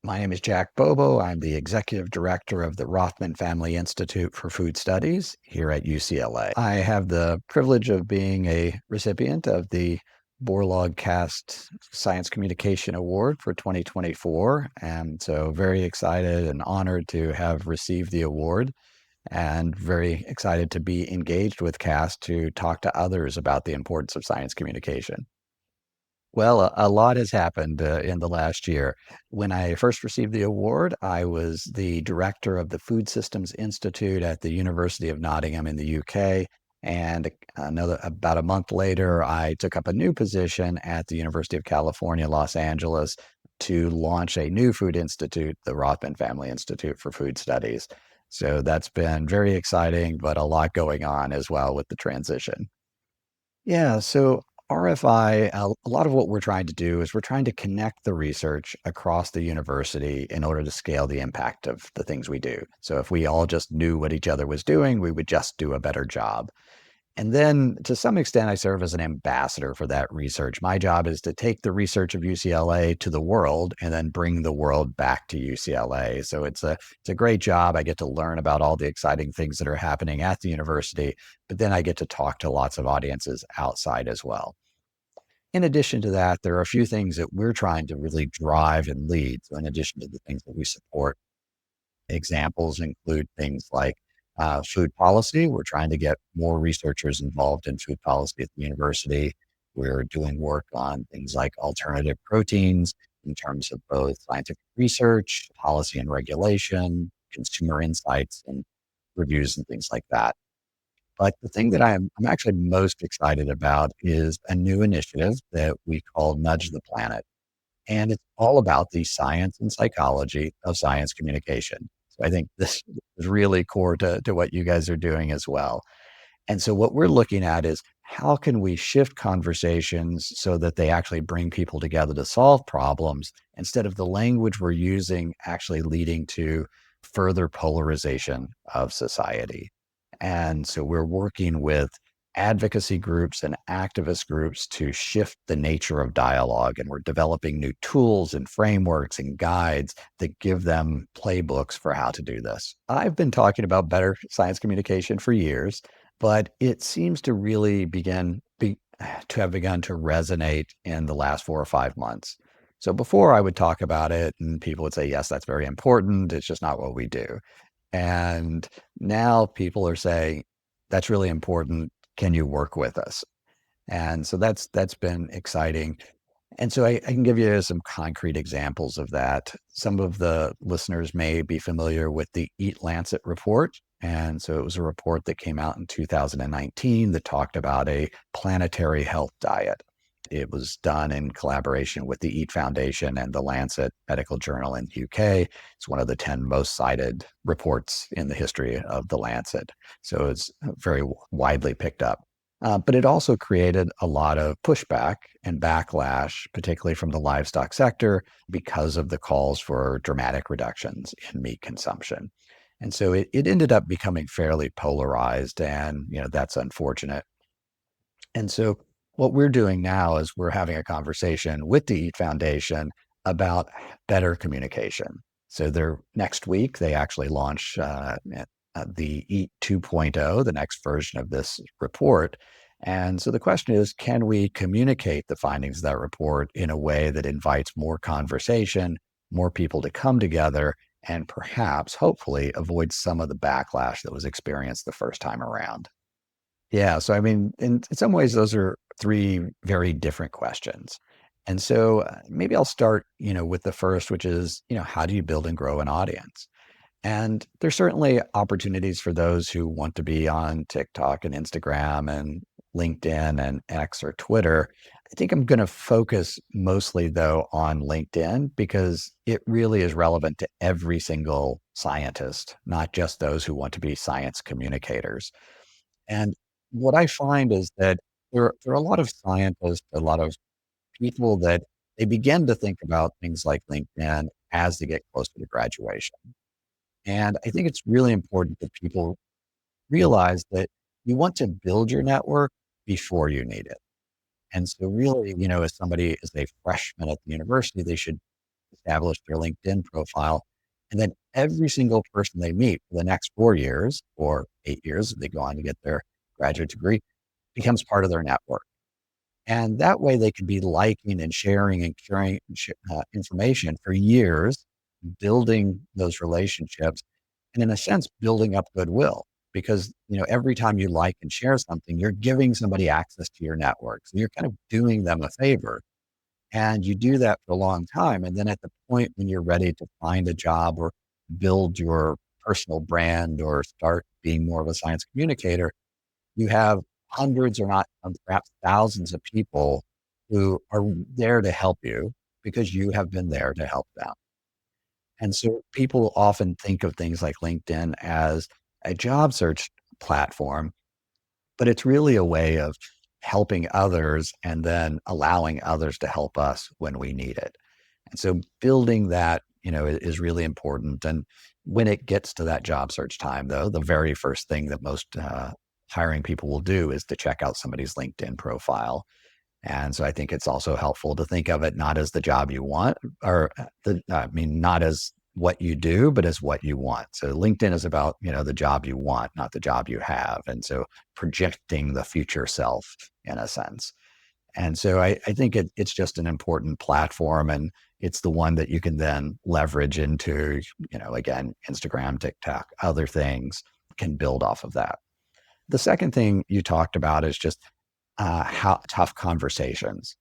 My name is Jack Bobo. I'm the executive director of the Rothman Family Institute for Food Studies here at UCLA. I have the privilege of being a recipient of the Borlaug Cast Science Communication Award for 2024. And so very excited and honored to have received the award and very excited to be engaged with CAST to talk to others about the importance of science communication. Well, a lot has happened in the last year. When I first received the award, I was the director of the Food Systems Institute at the University of Nottingham in the UK. And about a month later, I took up a new position at the University of California, Los Angeles, to launch a new food institute, the Rothman Family Institute for Food Studies. So that's been very exciting, but a lot going on as well with the transition. Yeah, so RFI, a lot of what we're trying to do is we're trying to connect the research across the university in order to scale the impact of the things we do. So if we all just knew what each other was doing, we would just do a better job. And then to some extent, I serve as an ambassador for that research. My job is to take the research of UCLA to the world and then bring the world back to UCLA. So it's a great job. I get to learn about all the exciting things that are happening at the university, but then I get to talk to lots of audiences outside as well. In addition to that, there are a few things that we're trying to really drive and lead. So in addition to the things that we support, examples include things like food policy. We're trying to get more researchers involved in food policy at the university. We're doing work on things like alternative proteins in terms of both scientific research, policy and regulation, consumer insights, and reviews and things like that. But the thing that I'm actually most excited about is a new initiative that we call Nudge the Planet. And it's all about the science and psychology of science communication. So I think this is really core to what you guys are doing as well. And so what we're looking at is how can we shift conversations so that they actually bring people together to solve problems instead of the language we're using actually leading to further polarization of society. And so we're working with advocacy groups and activist groups to shift the nature of dialogue. And we're developing new tools and frameworks and guides that give them playbooks for how to do this. I've been talking about better science communication for years, but it seems to really to have begun to resonate in the last 4 or 5 months. So before I would talk about it and people would say, yes, that's very important. It's just not what we do. And now people are saying, that's really important. Can you work with us? And so that's been exciting. And so I can give you some concrete examples of that. Some of the listeners may be familiar with the Eat Lancet report. And so it was a report that came out in 2019 that talked about a planetary health diet. It was done in collaboration with the Eat Foundation and the Lancet Medical Journal in the UK. It's one of the 10 most cited reports in the history of the Lancet. So it's very widely picked up. But it also created a lot of pushback and backlash, particularly from the livestock sector, because of the calls for dramatic reductions in meat consumption. And so it ended up becoming fairly polarized, and that's unfortunate. And so what we're doing now is we're having a conversation with the Eat Foundation about better communication. So they're next week, they actually launch the Eat 2.0, the next version of this report. And so the question is, can we communicate the findings of that report in a way that invites more conversation, more people to come together, and perhaps, hopefully, avoid some of the backlash that was experienced the first time around? Yeah. So, I mean, in some ways, those are three very different questions. And so maybe I'll start, with the first, which is, how do you build and grow an audience? And there's certainly opportunities for those who want to be on TikTok and Instagram and LinkedIn and X or Twitter. I think I'm going to focus mostly, though, on LinkedIn because it really is relevant to every single scientist, not just those who want to be science communicators. And what I find is that there are a lot of scientists, a lot of people that they begin to think about things like LinkedIn as they get closer to graduation. And I think it's really important that people realize that you want to build your network before you need it. And so really, as somebody is a freshman at the university, they should establish their LinkedIn profile. And then every single person they meet for the next 4 years or 8 years, if they go on to get their graduate degree, becomes part of their network. And that way they can be liking and sharing and sharing information for years, building those relationships, and in a sense, building up goodwill. Because every time you like and share something, you're giving somebody access to your network. So you're kind of doing them a favor. And you do that for a long time. And then at the point when you're ready to find a job or build your personal brand or start being more of a science communicator, you have hundreds or not, perhaps thousands of people who are there to help you because you have been there to help them. And so people often think of things like LinkedIn as a job search platform, but it's really a way of helping others and then allowing others to help us when we need it. And so building that, is really important. And when it gets to that job search time, though, the very first thing that most hiring people will do is to check out somebody's LinkedIn profile. And so I think it's also helpful to think of it not as the job you want, or not as what you do, but as what you want. So LinkedIn is about, the job you want, not the job you have. And so projecting the future self in a sense. And so I think it's just an important platform, and it's the one that you can then leverage into, again, Instagram, TikTok, other things can build off of that. The second thing you talked about is just how tough conversations.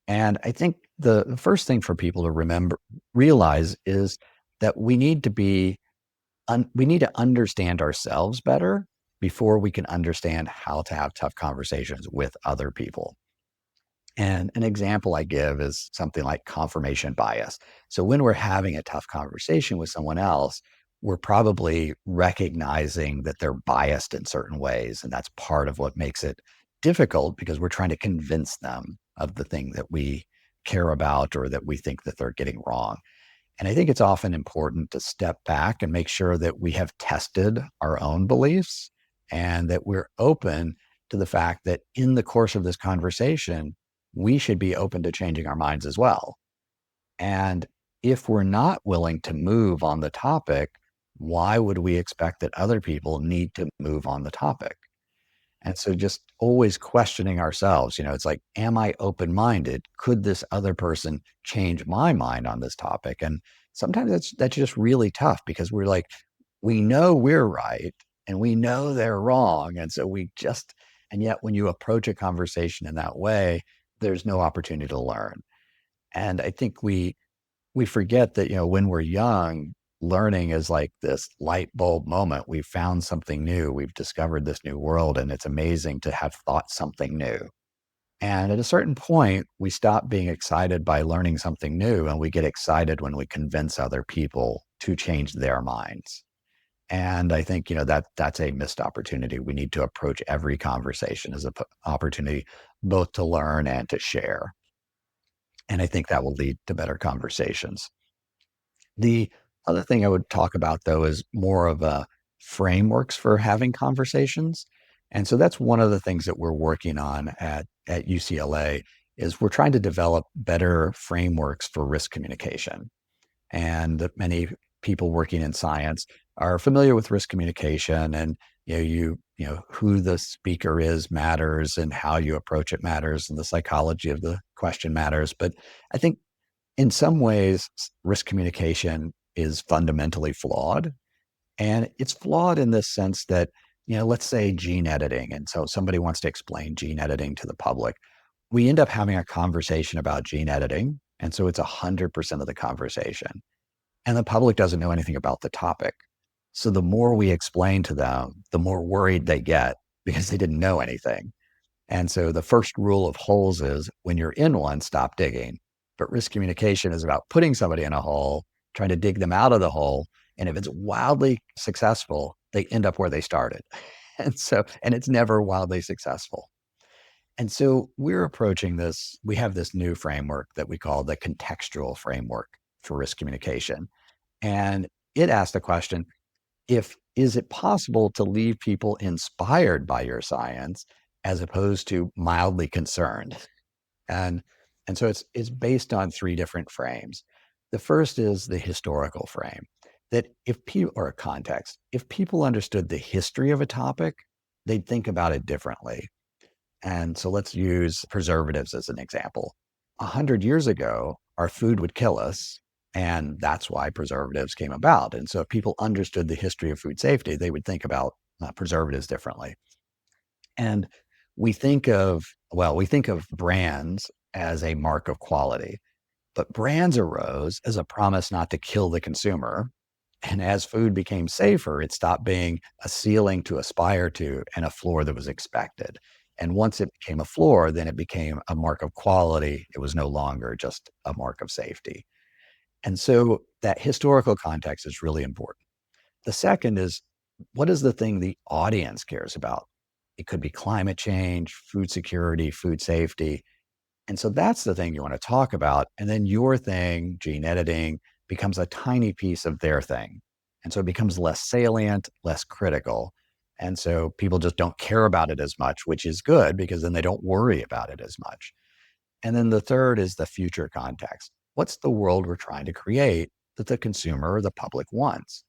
And I think the first thing for people to realize is that we need to understand ourselves better before we can understand how to have tough conversations with other people. And an example I give is something like confirmation bias. So when we're having a tough conversation with someone else, we're probably recognizing that they're biased in certain ways. And that's part of what makes it difficult because we're trying to convince them of the thing that we care about or that we think that they're getting wrong. And I think it's often important to step back and make sure that we have tested our own beliefs and that we're open to the fact that in the course of this conversation, we should be open to changing our minds as well. And if we're not willing to move on the topic, why would we expect that other people need to move on the topic? And so just always questioning ourselves, it's like, am I open minded? Could this other person change my mind on this topic? And sometimes that's just really tough because we're like, we know we're right and we know they're wrong. And so and yet when you approach a conversation in that way, there's no opportunity to learn. And I think we forget that, when we're young, learning is like this light bulb moment. We've found something new. We've discovered this new world, and it's amazing to have thought something new. And at a certain point, we stop being excited by learning something new, and we get excited when we convince other people to change their minds. And I think, that's a missed opportunity. We need to approach every conversation as an opportunity both to learn and to share. And I think that will lead to better conversations. The other thing I would talk about, though, is more of a frameworks for having conversations. And so that's one of the things that we're working on at UCLA is we're trying to develop better frameworks for risk communication. And that many people working in science are familiar with risk communication, and who the speaker is matters and how you approach it matters and the psychology of the question matters. But I think in some ways, risk communication is fundamentally flawed. And it's flawed in this sense that, let's say gene editing. And so somebody wants to explain gene editing to the public. We end up having a conversation about gene editing. And so it's 100% of the conversation. And the public doesn't know anything about the topic. So the more we explain to them, the more worried they get because they didn't know anything. And so the first rule of holes is when you're in one, stop digging. But risk communication is about putting somebody in a hole, trying to dig them out of the hole. And if it's wildly successful, they end up where they started. And it's never wildly successful. And so we're approaching this, we have this new framework that we call the contextual framework for risk communication. And it asked the question, is it possible to leave people inspired by your science as opposed to mildly concerned? And and so it's based on three different frames. The first is the historical frame, that if people, or a context, if people understood the history of a topic, they'd think about it differently. And so let's use preservatives as an example. 100 years ago, our food would kill us, and that's why preservatives came about. And so if people understood the history of food safety, they would think about preservatives differently. And we think of brands as a mark of quality, but brands arose as a promise not to kill the consumer. And as food became safer, it stopped being a ceiling to aspire to and a floor that was expected. And once it became a floor, then it became a mark of quality. It was no longer just a mark of safety. And so that historical context is really important. The second is, what is the thing the audience cares about? It could be climate change, food security, food safety. And so that's the thing you want to talk about. And then your thing, gene editing, becomes a tiny piece of their thing. And so it becomes less salient, less critical. And so people just don't care about it as much, which is good because then they don't worry about it as much. And then the third is the future context. What's the world we're trying to create that the consumer or the public wants?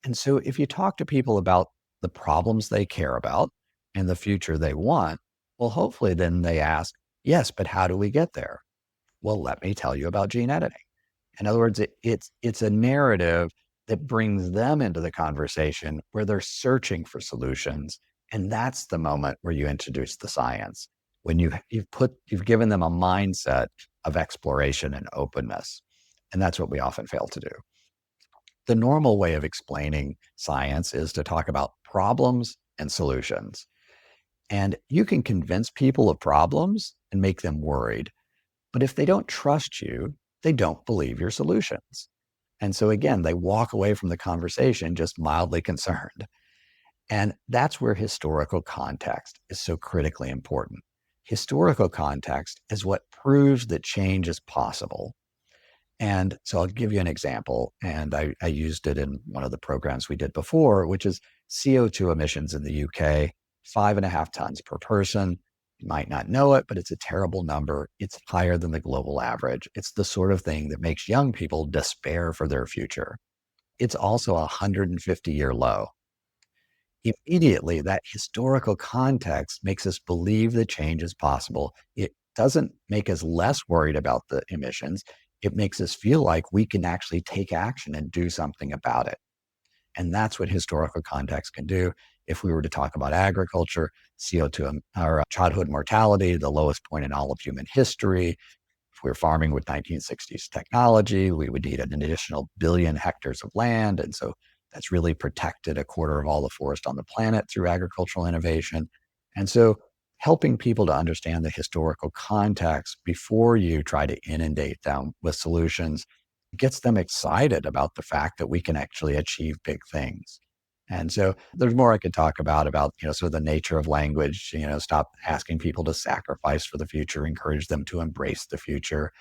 And so if you talk to people about the problems they care about and the future they want, well, hopefully then they ask, yes, but how do we get there? Well, let me tell you about gene editing. In other words, it's a narrative that brings them into the conversation where they're searching for solutions. And that's the moment where you introduce the science, when you've given them a mindset of exploration and openness. And that's what we often fail to do. The normal way of explaining science is to talk about problems and solutions. And you can convince people of problems and make them worried. But if they don't trust you, they don't believe your solutions. And so again, they walk away from the conversation just mildly concerned. And that's where historical context is so critically important. Historical context is what proves that change is possible. And so I'll give you an example, and I used it in one of the programs we did before, which is CO2 emissions in the UK, 5.5 tons per person. You might not know it, but it's a terrible number. It's higher than the global average. It's the sort of thing that makes young people despair for their future. It's also a 150-year low. Immediately, that historical context makes us believe that change is possible. It doesn't make us less worried about the emissions. It makes us feel like we can actually take action and do something about it. And that's what historical context can do. If we were to talk about agriculture, CO2 or childhood mortality, the lowest point in all of human history. If we were farming with 1960s technology, we would need an additional billion hectares of land. And so that's really protected a quarter of all the forest on the planet through agricultural innovation. And so helping people to understand the historical context before you try to inundate them with solutions gets them excited about the fact that we can actually achieve big things. And so there's more I could talk about, sort of the nature of language, stop asking people to sacrifice for the future, encourage them to embrace the future,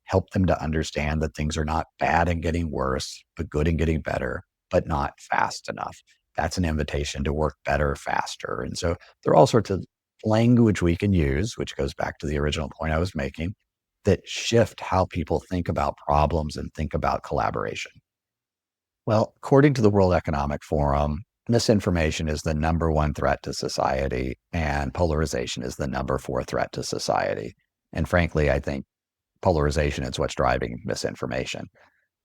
help them to understand that things are not bad and getting worse, but good and getting better, but not fast enough. That's an invitation to work better, faster. And so there are all sorts of language we can use, which goes back to the original point I was making, that shift how people think about problems and think about collaboration. Well, according to the World Economic Forum, misinformation is the number one threat to society, and polarization is the number four threat to society. And frankly, I think polarization is what's driving misinformation.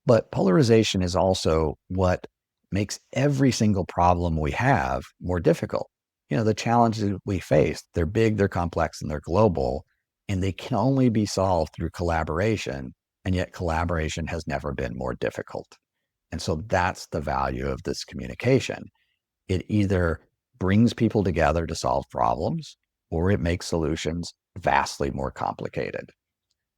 But polarization is also what makes every single problem we have more difficult. The challenges we face, they're big, they're complex, and they're global, and they can only be solved through collaboration. And yet collaboration has never been more difficult. And so that's the value of this communication. It either brings people together to solve problems, or it makes solutions vastly more complicated.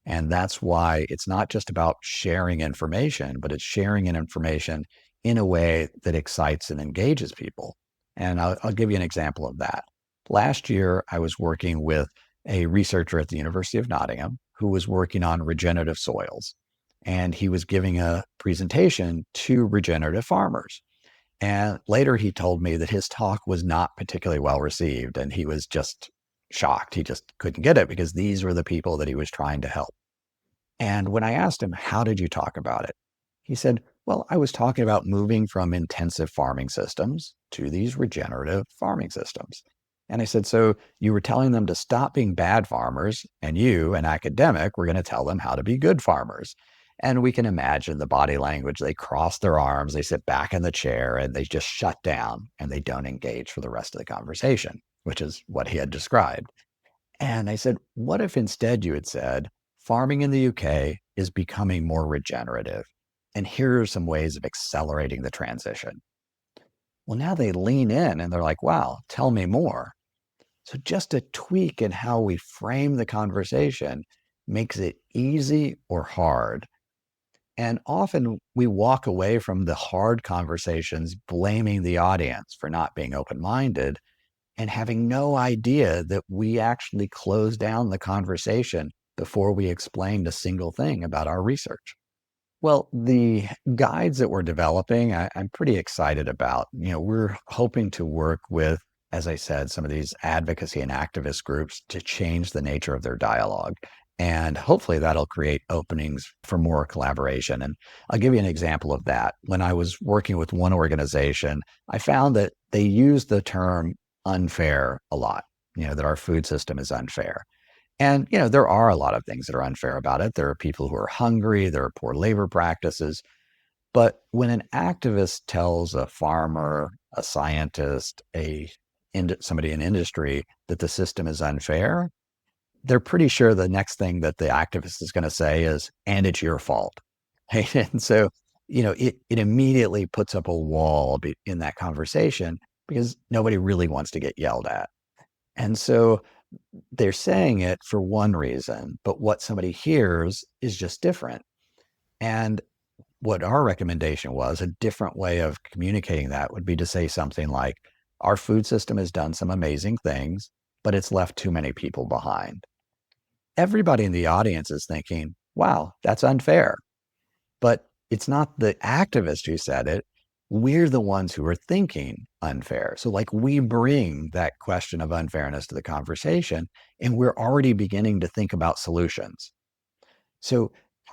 And that's why it's not just about sharing information, but it's sharing an information in a way that excites and engages people. And I'll give you an example of that. Last year, I was working with a researcher at the University of Nottingham who was working on regenerative soils. And he was giving a presentation to regenerative farmers. And later he told me that his talk was not particularly well received, and he was just shocked. He just couldn't get it because these were the people that he was trying to help. And when I asked him, how did you talk about it? He said, well, I was talking about moving from intensive farming systems to these regenerative farming systems. And I said, so you were telling them to stop being bad farmers, and you, an academic, were going to tell them how to be good farmers. And we can imagine the body language. They cross their arms, they sit back in the chair, and they just shut down and they don't engage for the rest of the conversation, which is what he had described. And I said, what if instead you had said, farming in the UK is becoming more regenerative? And here are some ways of accelerating the transition. Well, now they lean in and they're like, wow, tell me more. So just a tweak in how we frame the conversation makes it easy or hard. And often we walk away from the hard conversations blaming the audience for not being open minded and having no idea that we actually closed down the conversation before we explained a single thing about our research. Well, the guides that we're developing, I'm pretty excited about. We're hoping to work with, as I said, some of these advocacy and activist groups to change the nature of their dialogue. And hopefully that'll create openings for more collaboration. And I'll give you an example of that. When I was working with one organization, I found that they use the term unfair a lot, that our food system is unfair. And, there are a lot of things that are unfair about it. There are people who are hungry, there are poor labor practices. But when an activist tells a farmer, a scientist, somebody in industry that the system is unfair, they're pretty sure the next thing that the activist is going to say is, and it's your fault. Right? And so, it immediately puts up a wall in that conversation because nobody really wants to get yelled at. And so they're saying it for one reason, but what somebody hears is just different. And what our recommendation was, a different way of communicating that would be to say something like, our food system has done some amazing things, but it's left too many people behind. Everybody in the audience is thinking, wow, that's unfair. But it's not the activist who said it. We're the ones who are thinking unfair. So, like, we bring that question of unfairness to the conversation, and we're already beginning to think about solutions. So,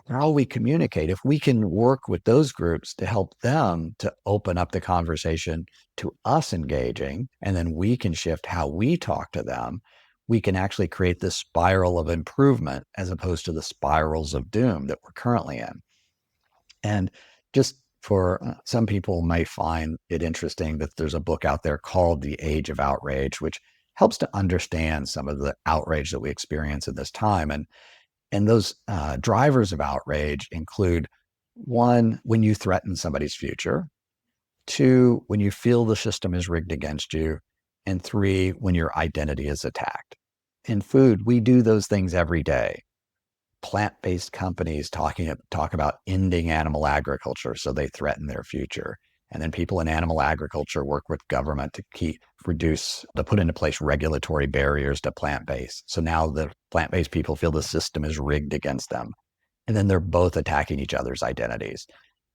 how we communicate, if we can work with those groups to help them to open up the conversation to us engaging, and then we can shift how we talk to them, we can actually create this spiral of improvement as opposed to the spirals of doom that we're currently in. And just for some people may find it interesting that there's a book out there called The Age of Outrage, which helps to understand some of the outrage that we experience in this time. And those drivers of outrage include one, when you threaten somebody's future, two, when you feel the system is rigged against you, and three, when your identity is attacked. In food, we do those things every day. Plant-based companies talk about ending animal agriculture, so they threaten their future. And then people in animal agriculture work with government to put into place regulatory barriers to plant-based. So now the plant-based people feel the system is rigged against them. And then they're both attacking each other's identities.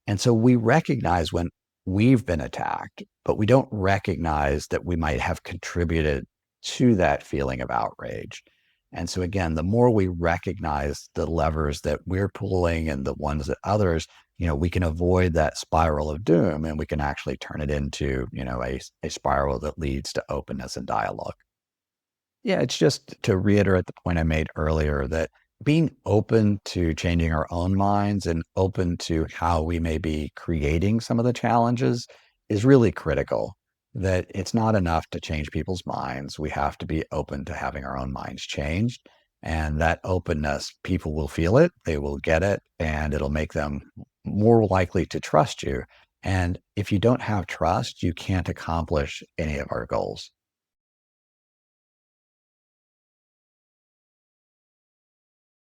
And so we recognize when we've been attacked, but we don't recognize that we might have contributed to that feeling of outrage. And so again, the more we recognize the levers that we're pulling and the ones that others, we can avoid that spiral of doom, and we can actually turn it into, a spiral that leads to openness and dialogue. Yeah, it's just to reiterate the point I made earlier that being open to changing our own minds and open to how we may be creating some of the challenges is really critical. That it's not enough to change people's minds. We have to be open to having our own minds changed. And that openness, people will feel it, they will get it, and it'll make them more likely to trust you. And if you don't have trust, you can't accomplish any of our goals.